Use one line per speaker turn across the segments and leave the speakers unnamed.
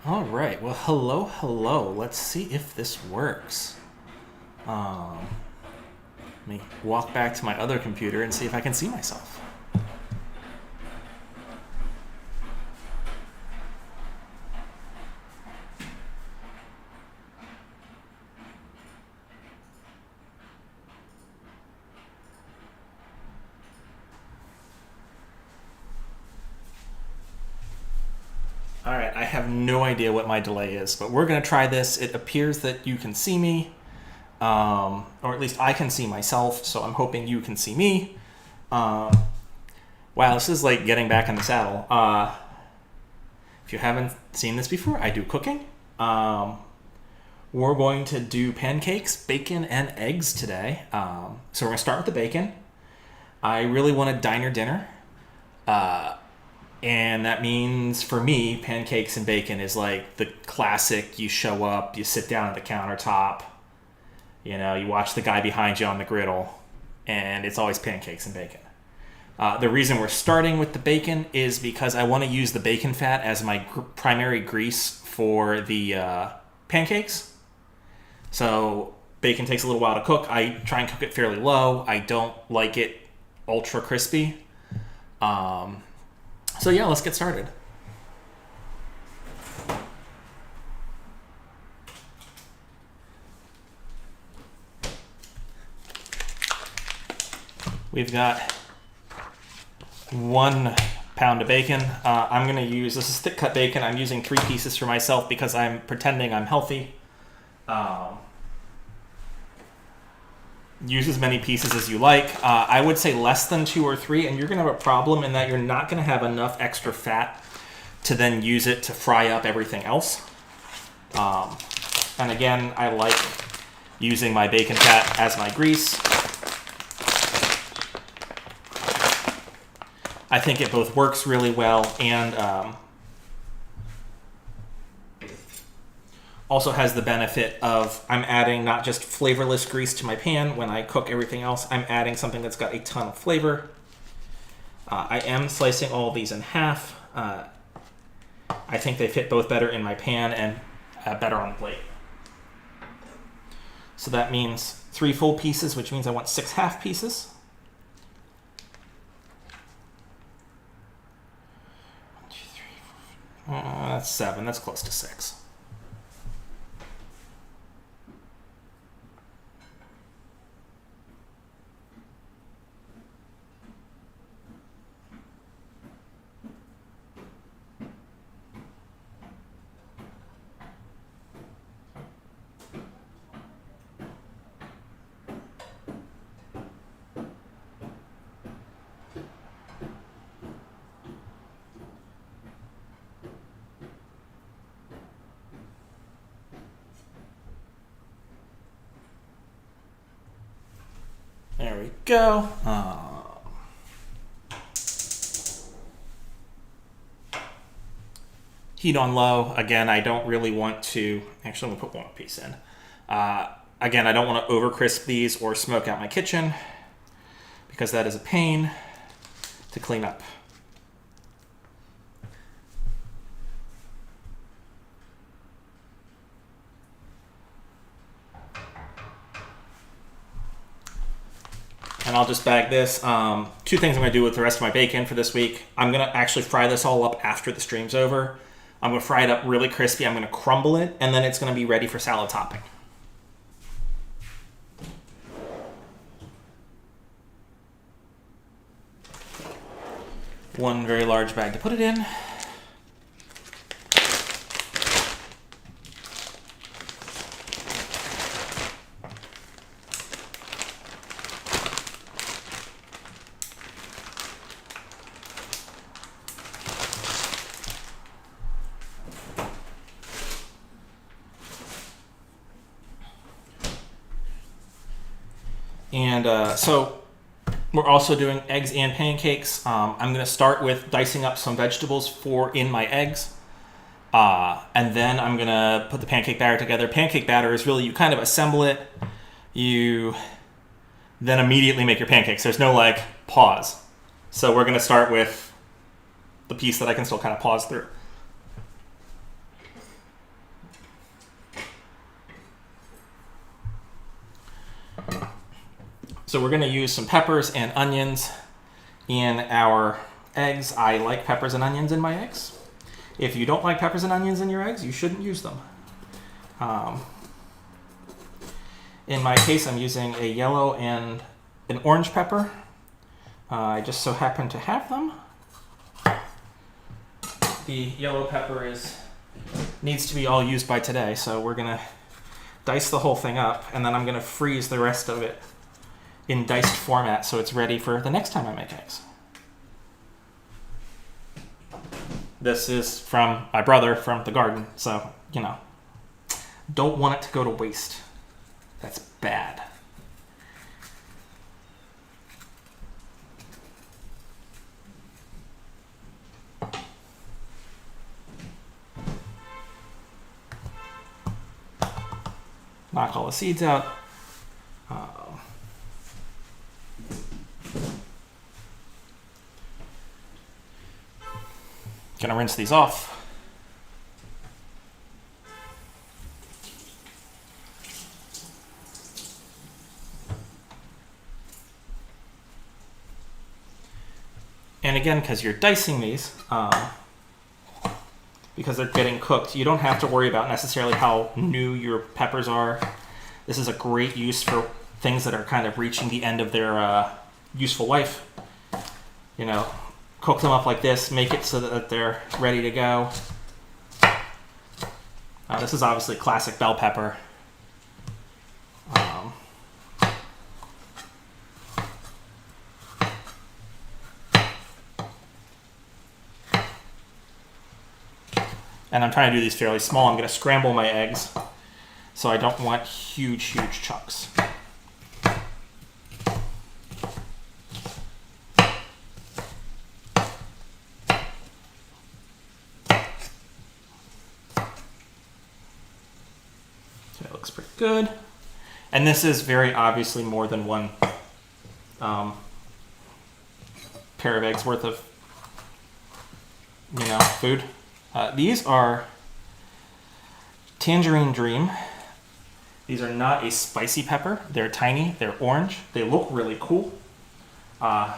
All right. Well, hello. Let's see if this works. Um, Let me walk back to my other computer and see if I can see myself. All right. I have no idea what my delay is, but we're going to try this. It appears that you can see me, or at least I can see myself, so I'm hoping you can see me. Um, wow, this is like getting back in the saddle. If you haven't seen this before, I do cooking. We're going to do pancakes, bacon, and eggs today. So we're going to start with the bacon. I really want a diner dinner. And that means for me, pancakes and bacon is like the classic. You show up, you sit down at the countertop, you watch the guy behind you on the griddle, and it's always pancakes and bacon. The reason we're starting with the bacon is because I want to use the bacon fat as my primary grease for the pancakes. So bacon takes a little while to cook. I try and cook it fairly low. I don't like it ultra crispy. So yeah, let's get started. We've got 1 pound of bacon. I'm going to use, this is thick cut bacon. I'm using 3 pieces for myself because I'm pretending I'm healthy. Use as many pieces as you like. I would say less than 2 or 3, and you're going to have a problem in that you're not going to have enough extra fat to then use it to fry up everything else. And again, I like using my bacon fat as my grease. I think it both works really well and also has the benefit of I'm adding not just flavorless grease to my pan when I cook everything else. I'm adding something that's got a ton of flavor. I am slicing all of these in half. I think they fit both better in my pan and better on the plate. So that means 3 full pieces, which means I want 6 half pieces. 1, 2, 3, 4, 5. That's 7. That's close to 6. There we go. Heat on low. Again, I don't really want to... Actually, I'm going to put 1 piece in. Again, I don't want to over crisp these or smoke out my kitchen because that is a pain to clean up. And I'll just bag this. 2 things I'm going to do with the rest of my bacon for this week. I'm going to actually fry this all up after the stream's over. I'm going to fry it up really crispy. I'm going to crumble it, and then it's going to be ready for salad topping. One very large bag to put it in. And so we're also doing eggs and pancakes. I'm going to start with dicing up some vegetables in my eggs. And then I'm going to put the pancake batter together. Pancake batter is really, you kind of assemble it. You then immediately make your pancakes. There's no pause. So we're going to start with the piece that I can still kind of pause through. So we're going to use some peppers and onions in our eggs. I like peppers and onions in my eggs. If you don't like peppers and onions in your eggs, you shouldn't use them. In my case, I'm using a yellow and an orange pepper. I just so happen to have them. The yellow pepper needs to be all used by today, so we're going to dice the whole thing up, and then I'm going to freeze the rest of it in diced format so it's ready for the next time I make eggs. This is from my brother from the garden, so, you know, don't want it to go to waste. That's bad. Knock all the seeds out. Gonna rinse these off. And again, because you're dicing these, because they're getting cooked, you don't have to worry about necessarily how new your peppers are. This is a great use for things that are kind of reaching the end of their useful life. You know, cook them up like this, make it so that they're ready to go. This is obviously classic bell pepper. And I'm trying to do these fairly small. I'm going to scramble my eggs, so I don't want huge chunks. That looks pretty good. And this is very obviously more than one pair of eggs worth of, food. These are Tangerine Dream. These are not a spicy pepper. They're tiny, they're orange. They look really cool. And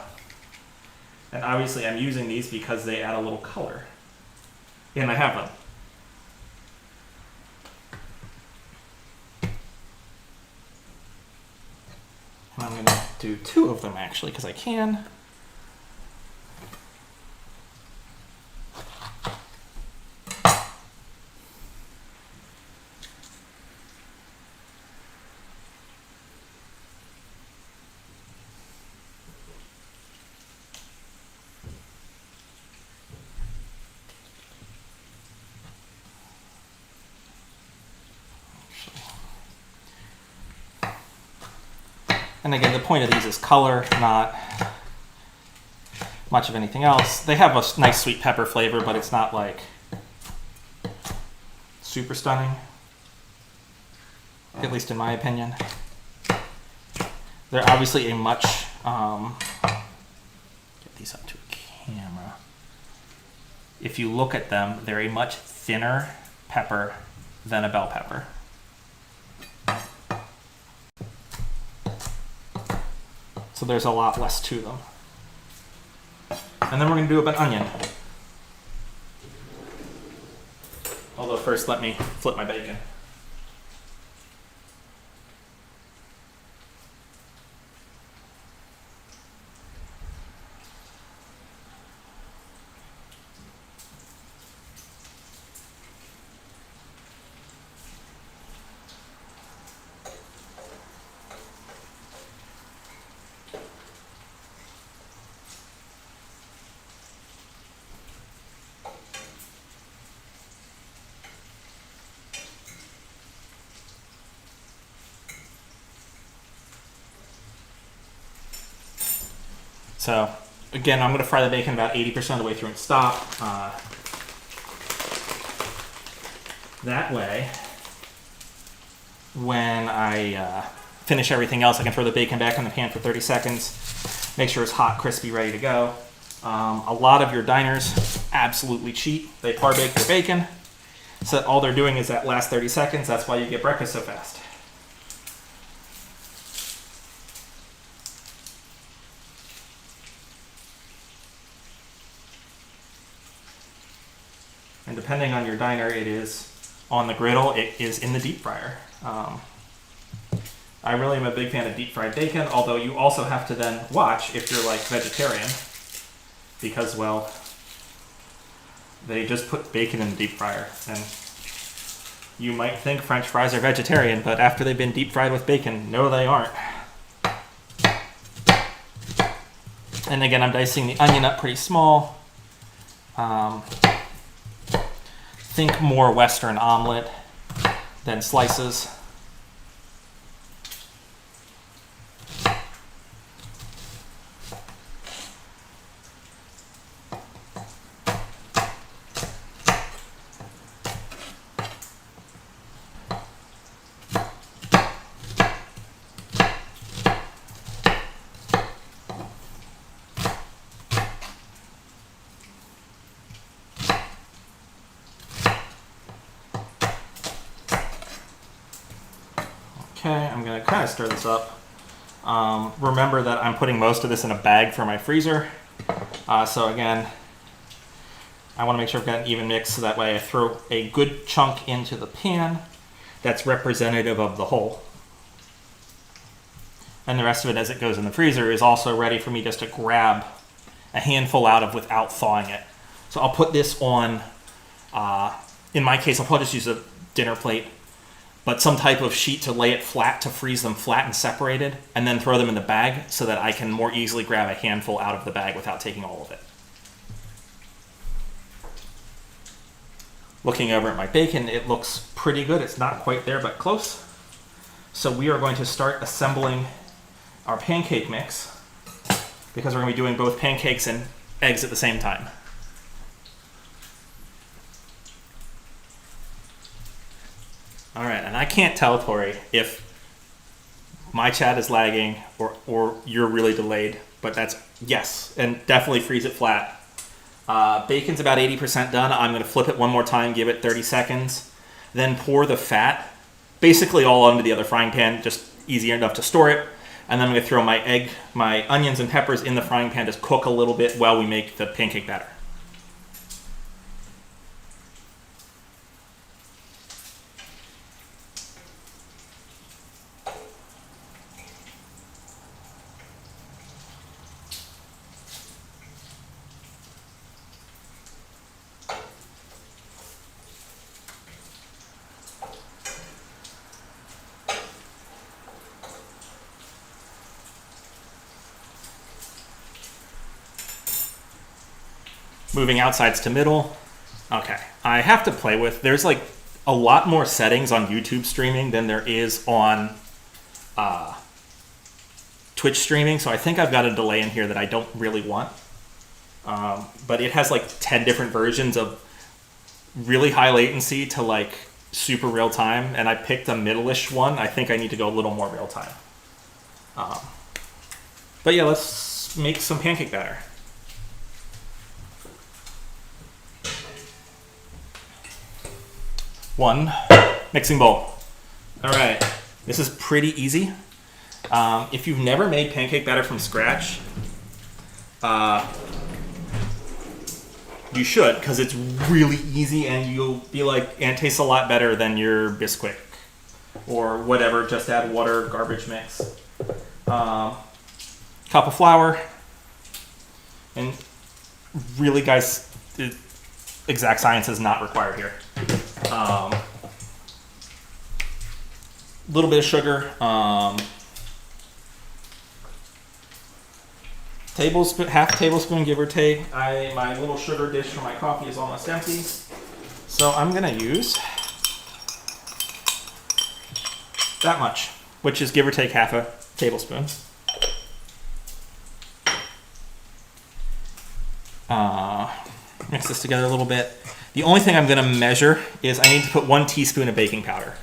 obviously I'm using these because they add a little color. And I have them. And I'm going to do 2 of them actually because I can. And again, the point of these is color, not much of anything else. They have a nice sweet pepper flavor, but it's not like super stunning, at least in my opinion. They're obviously a much, get these up to a camera. If you look at them, they're a much thinner pepper than a bell pepper. So there's a lot less to them. And then we're going to do an onion. Although first let me flip my bacon. So again, I'm going to fry the bacon about 80% of the way through and stop. That way, when I finish everything else, I can throw the bacon back in the pan for 30 seconds, make sure it's hot, crispy, ready to go. A lot of your diners absolutely cheat. They par bake their bacon, so all they're doing is that last 30 seconds. That's why you get breakfast so fast. And depending on your diner, it is on the griddle, it is in the deep fryer. I really am a big fan of deep fried bacon, although you also have to then watch if you're like vegetarian, because, well, they just put bacon in the deep fryer. And you might think French fries are vegetarian, but after they've been deep fried with bacon, no, they aren't. And again, I'm dicing the onion up pretty small. Think more Western omelet than slices. Okay, I'm going to kind of stir this up. Remember that I'm putting most of this in a bag for my freezer. So again, I want to make sure I've got an even mix so that way I throw a good chunk into the pan that's representative of the whole. And the rest of it as it goes in the freezer is also ready for me just to grab a handful out of without thawing it. So I'll put this on, in my case, I'll probably just use a dinner plate, but some type of sheet to lay it flat, to freeze them flat and separated, and then throw them in the bag so that I can more easily grab a handful out of the bag without taking all of it. Looking over at my bacon, it looks pretty good. It's not quite there, but close. So we are going to start assembling our pancake mix, because we're going to be doing both pancakes and eggs at the same time. All right, and I can't tell, Tori, if my chat is lagging or you're really delayed, but that's yes, and definitely freeze it flat. Bacon's about 80% done. I'm going to flip it one more time, give it 30 seconds, then pour the fat basically all onto the other frying pan, just easy enough to store it. And then I'm going to throw my onions and peppers in the frying pan, just cook a little bit while we make the pancake batter. Moving outsides to middle. Okay, I have to play with, there's like a lot more settings on YouTube streaming than there is on Twitch streaming, so I think I've got a delay in here that I don't really want. But it has like 10 different versions of really high latency to like super real time, and I picked a middle-ish one. I think I need to go a little more real time. But yeah, let's make some pancake batter. One mixing bowl. All right, this is pretty easy. If you've never made pancake batter from scratch, you should, because it's really easy and you'll be like, and it tastes a lot better than your Bisquick or whatever. Just add water, garbage mix. Cup of flour. And really, guys, exact science is not required here. Little bit of sugar, tablespoon, half tablespoon, give or take. My little sugar dish for my coffee is almost empty, so I'm gonna use that much, which is give or take half a tablespoon. Mix this together a little bit. The only thing I'm going to measure is I need to put 1 teaspoon of baking powder.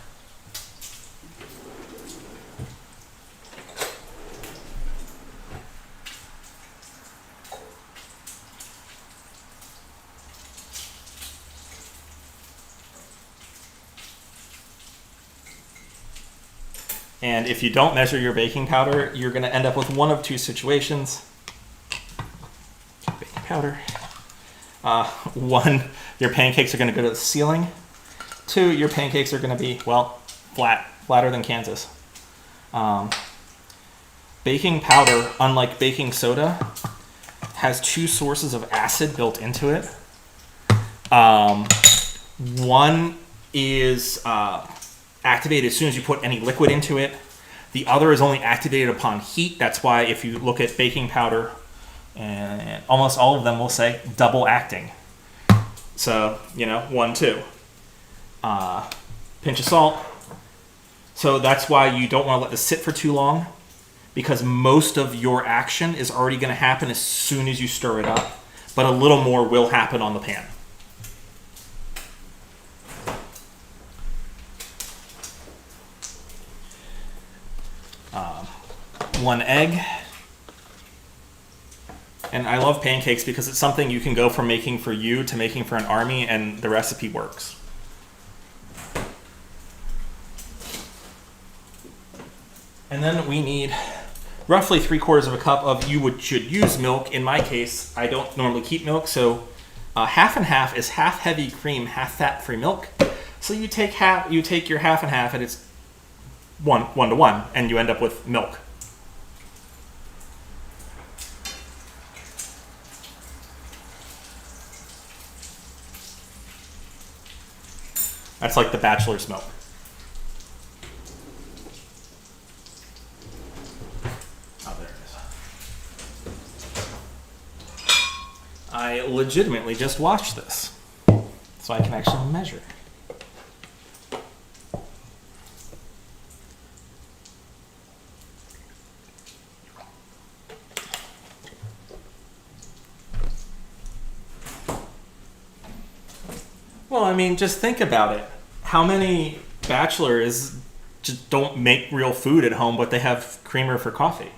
And if you don't measure your baking powder, you're going to end up with one of two situations. Baking powder. One, your pancakes are going to go to the ceiling. Two, your pancakes are going to be, well, flatter than Kansas. Baking powder, unlike baking soda, has two sources of acid built into it. One is activated as soon as you put any liquid into it. The other is only activated upon heat. That's why if you look at baking powder, and almost all of them will say double acting. So, 1, 2. Pinch of salt. So that's why you don't want to let this sit for too long, because most of your action is already going to happen as soon as you stir it up, but a little more will happen on the pan. One egg. And I love pancakes because it's something you can go from making for you to making for an army, and the recipe works. And then we need roughly 3/4 of a cup of, should use milk. In my case, I don't normally keep milk, so half and half is half heavy cream, half fat-free milk. So you take your half and half, and it's 1 to 1, and you end up with milk. That's like the bachelor's milk. Oh, there it is. I legitimately just watched this, so I can actually measure. Well, I mean, just think about it. How many bachelors just don't make real food at home, but they have creamer for coffee?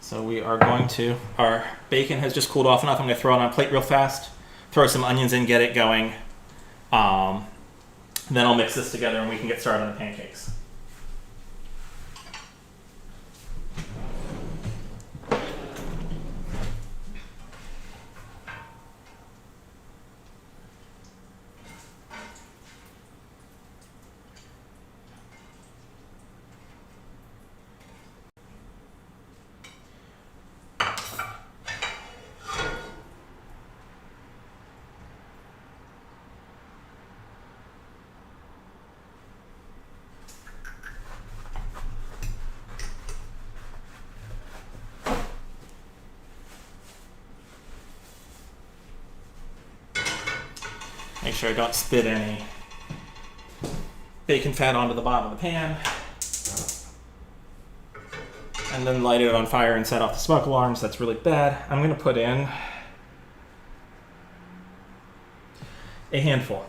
So we are going to, our bacon has just cooled off enough. I'm going to throw it on a plate real fast, throw some onions in, get it going. Then I'll mix this together and we can get started on the pancakes. Make sure I don't spit any bacon fat onto the bottom of the pan. And then light it on fire and set off the smoke alarms. That's really bad. I'm going to put in a handful.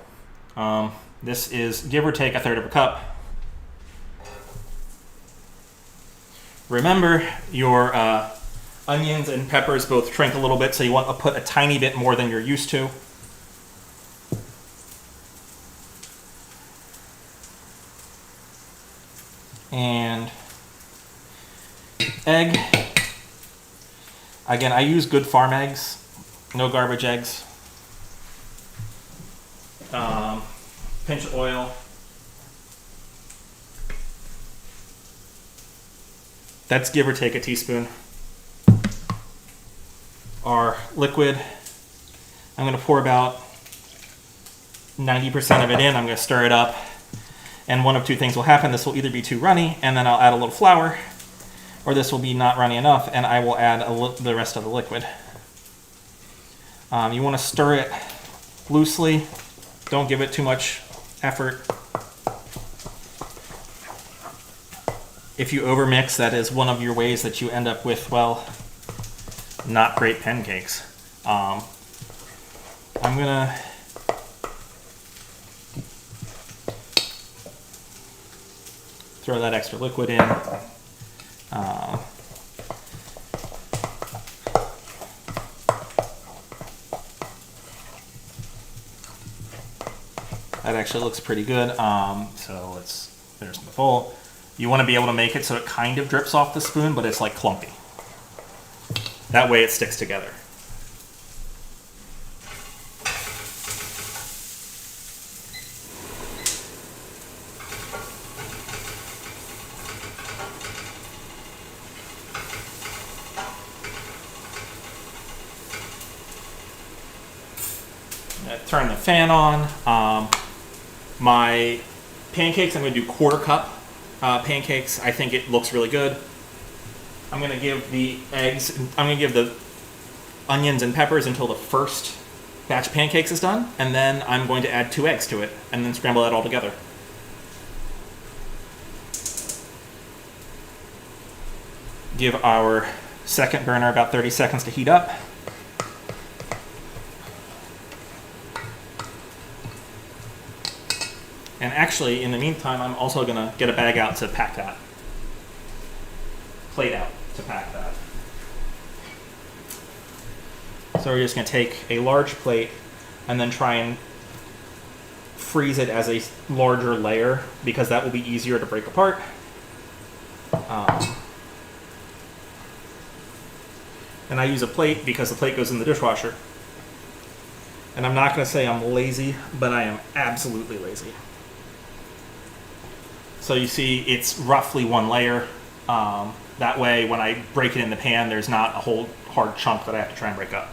This is give or take 1/3 of a cup. Remember, your onions and peppers both shrink a little bit, so you want to put a tiny bit more than you're used to. And egg. Again, I use good farm eggs, no garbage eggs. Pinch of oil. That's give or take a teaspoon. Our liquid, I'm going to pour about 90% of it in. I'm going to stir it up. And one of two things will happen. This will either be too runny, and then I'll add a little flour, or this will be not runny enough, and I will add the rest of the liquid. You want to stir it loosely. Don't give it too much effort. If you overmix, that is one of your ways that you end up with, well, not great pancakes. I'm gonna throw that extra liquid in. That actually looks pretty good. So there's the bowl. You want to be able to make it so it kind of drips off the spoon, but it's like clumpy. That way it sticks together. Turn the fan on. My pancakes, I'm going to do quarter cup pancakes. I think it looks really good. I'm going to give the eggs, I'm going to give the onions and peppers until the first batch of pancakes is done, and then I'm going to add 2 eggs to it, and then scramble that all together. Give our second burner about 30 seconds to heat up. And actually, in the meantime, I'm also going to get a bag out to pack that. Plate out to pack that. So we're just going to take a large plate and then try and freeze it as a larger layer because that will be easier to break apart. And I use a plate because the plate goes in the dishwasher. And I'm not going to say I'm lazy, but I am absolutely lazy. So you see it's roughly 1 layer. That way when I break it in the pan, there's not a whole hard chunk that I have to try and break up.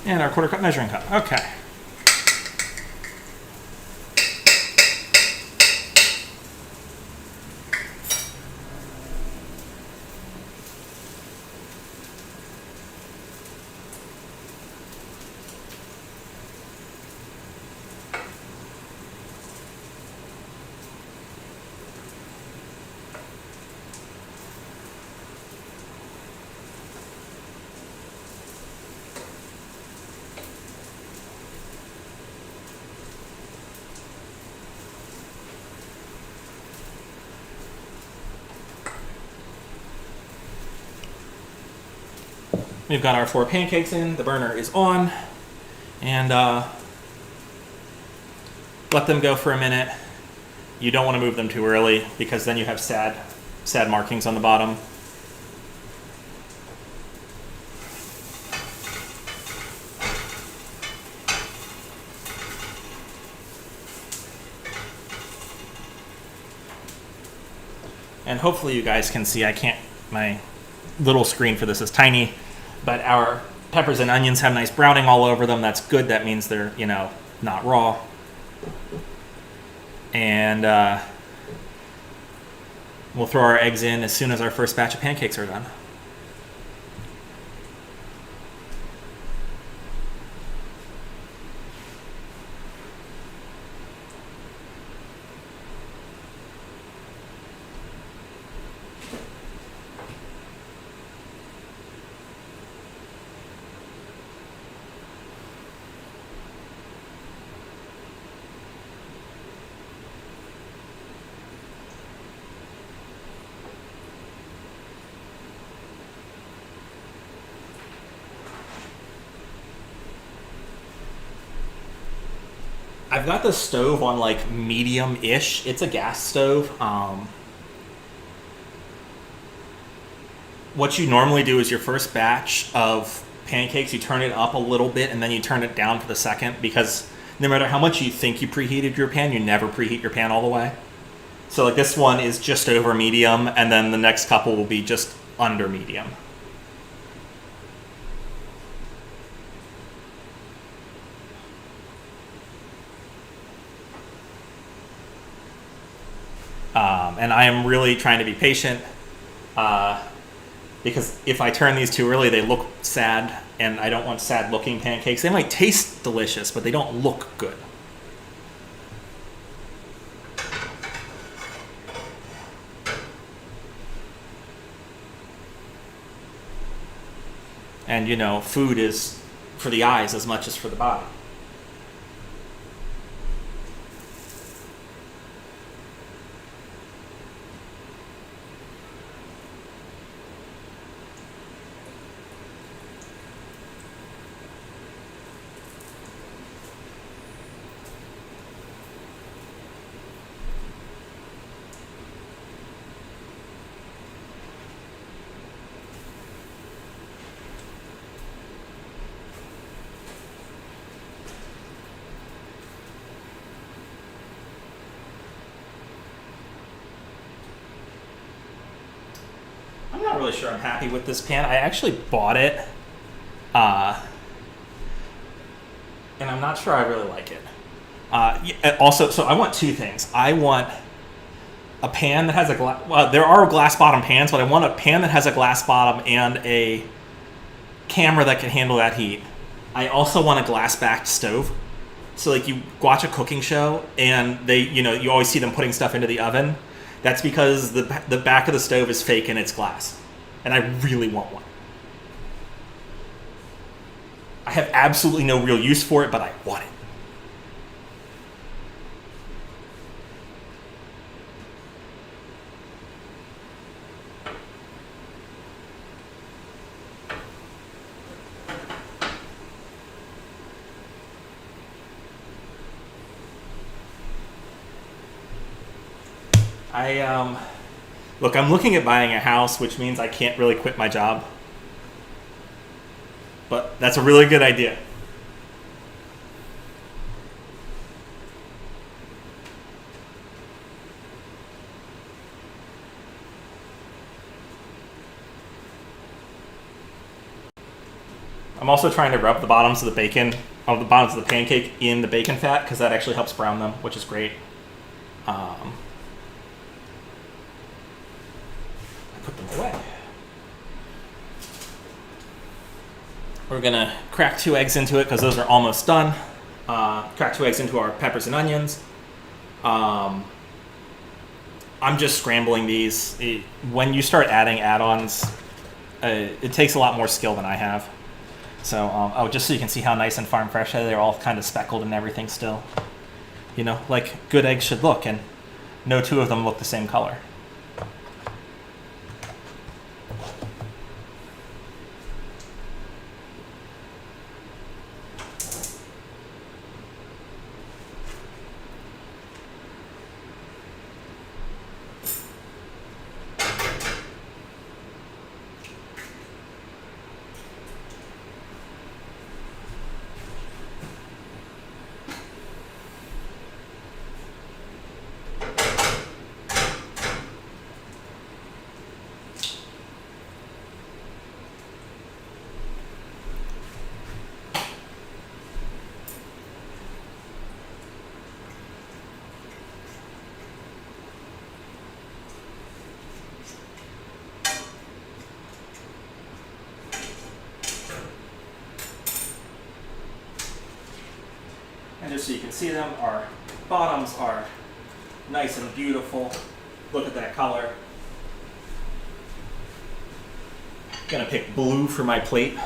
And our quarter cup measuring cup. Okay. We've got our 4 pancakes in, the burner is on, and let them go for a minute. You don't want to move them too early because then you have sad markings on the bottom. And hopefully you guys can see, my little screen for this is tiny, but our peppers and onions have nice browning all over them. That's good. That means they're, not raw. And we'll throw our eggs in as soon as our first batch of pancakes are done. I've got the stove on like medium-ish. It's a gas stove. What you normally do is your first batch of pancakes, you turn it up a little bit and then you turn it down for the second, because no matter how much you think you preheated your pan, you never preheat your pan all the way. So like this one is just over medium, and then the next couple will be just under medium. And I am really trying to be patient because if I turn these too early, they look sad, and I don't want sad looking pancakes. They might taste delicious, but they don't look good. And, food is for the eyes as much as for the body. I'm not really sure I'm happy with this pan. I actually bought it, and I'm not sure I really like it. Also, so I want two things. I want a pan that has a glass. Well, there are glass bottom pans, but I want a pan that has a glass bottom and a camera that can handle that heat. I also want a glass backed stove. So like you watch a cooking show and they, you always see them putting stuff into the oven. That's because the back of the stove is fake and it's glass. And I really want one. I have absolutely no real use for it, but I want it. Look, I'm looking at buying a house, which means I can't really quit my job. But that's a really good idea. I'm also trying to rub the bottoms of the bacon, the bottoms of the pancake in the bacon fat, because that actually helps brown them, which is great. Put them away. We're gonna crack 2 eggs into it because those are almost done. Crack 2 eggs into our peppers and onions. I'm just scrambling these. When you start adding add-ons, it takes a lot more skill than I have. So, just so you can see how nice and farm fresh they're all kind of speckled and everything still. Like good eggs should look, and no two of them look the same color. And just so you can see them, our bottoms are nice and beautiful. Look at that color. Gonna pick blue for my plate.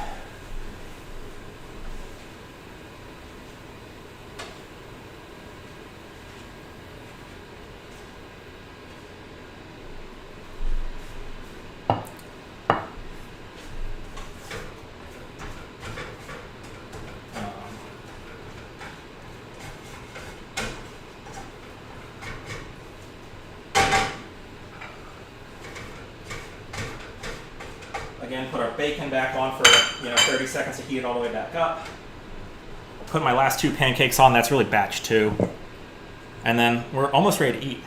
Again, put our bacon back on for 30 seconds to heat it all the way back up. Put my last 2 pancakes on. That's really batch 2. And then we're almost ready to eat.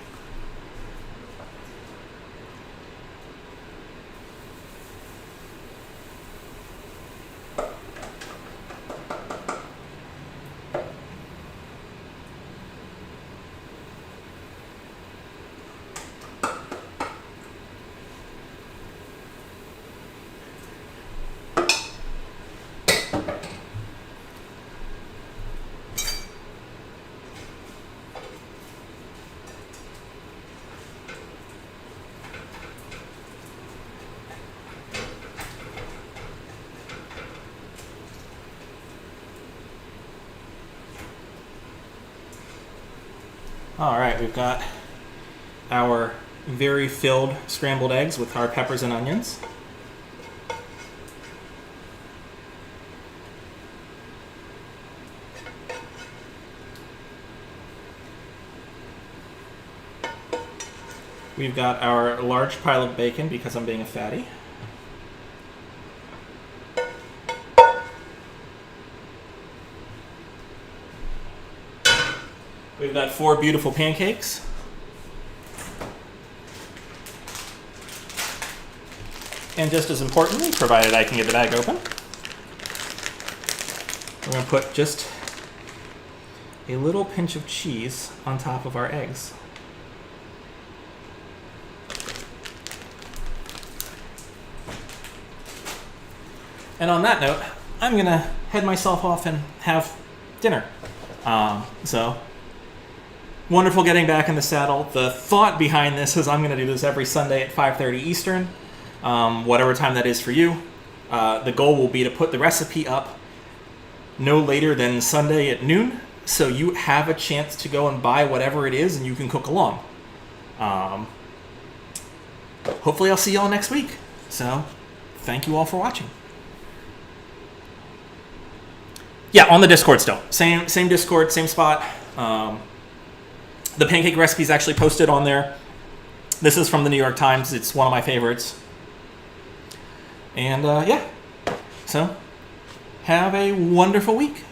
All right, we've got our very filled scrambled eggs with our peppers and onions. We've got our large pile of bacon because I'm being a fatty. We've got 4 beautiful pancakes. And just as importantly, provided I can get the bag open, we're going to put just a little pinch of cheese on top of our eggs. And on that note, I'm going to head myself off and have dinner. So, wonderful getting back in the saddle. The thought behind this is I'm going to do this every Sunday at 5:30 Eastern, whatever time that is for you. The goal will be to put the recipe up no later than Sunday at noon, so you have a chance to go and buy whatever it is and you can cook along. Hopefully I'll see y'all next week. So, thank you all for watching. Yeah, on the Discord still. Same Discord, same spot. The pancake recipe is actually posted on there. This is from the New York Times. It's one of my favorites. And yeah, so have a wonderful week.